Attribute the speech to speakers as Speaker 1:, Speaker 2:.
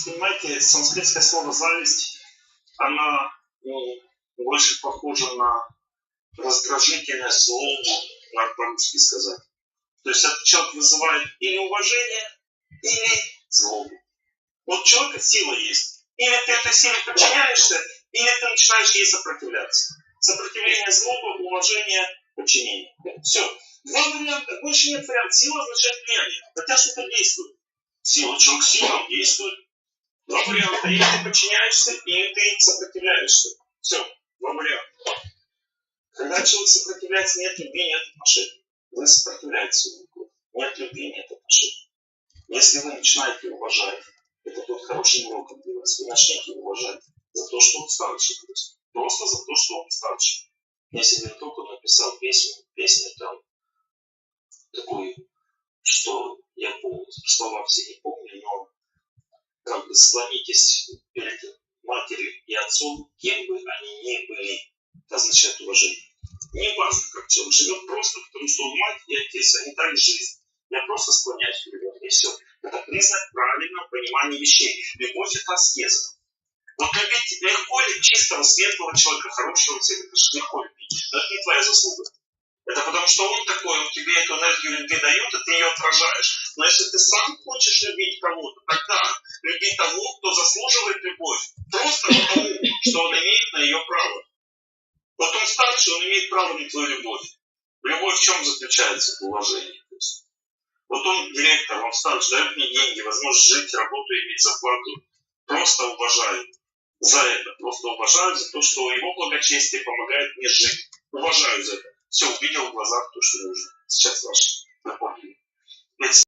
Speaker 1: Понимаете, санскритское слово «зависть», она больше похожа на раздражительность, злобу, надо по-русски сказать. То есть этот человек вызывает или уважение, или злобу. Вот у человека сила есть. Или ты этой силе подчиняешься, или ты начинаешь ей сопротивляться. Сопротивление, злоба, уважение, подчинение. Все. Два варианта. Больше нет вариантов. Сила означает влияние. Хотя что-то действует. Сила. Человек сильный, он действует. Два варианта. Или ты подчиняешься, или ты сопротивляешься. Все. Два варианта. Когда человек сопротивляется, нет любви, нет отношений. Вы сопротивляетесь. Нет любви, нет отношений. Если вы начинаете уважать, это будет хорошим уроком для вас. Вы начнете уважать за то, что он старше. Просто за то, что он старше. Если бы только написал песню там такую, что я помню, слова все не помню, но как бы склонитесь перед матерью и отцом, кем бы они ни были. Это означает уважение. Не важно, как человек живет, просто потому что он мать и отец, они дали жизнь. Я просто склоняюсь перед ним, и все. Это признак правильного понимания вещей. Любовь – это аскеза. Вот любить легко ли чистого, светлого человека, хорошего человека, это же легко любить. Но это не твоя заслуга. Это потому что он такой, он тебе эту энергию любви дает, и ты ее отражаешь. Но если ты сам хочешь любить кого-то, тогда люби того, кто заслуживает любовь. Просто потому, что он имеет на ее право. Вот он старше, он имеет право на твою любовь. Любовь в чем заключается? В уважении. Вот он директор, он старше, дает мне деньги, возможность жить, работу, иметь зарплату. Просто уважаю за это. Просто уважаю за то, что его благочестие помогает мне жить. Уважаю за это. Все, увидел в глазах то, что нужно. Сейчас ваше напомню.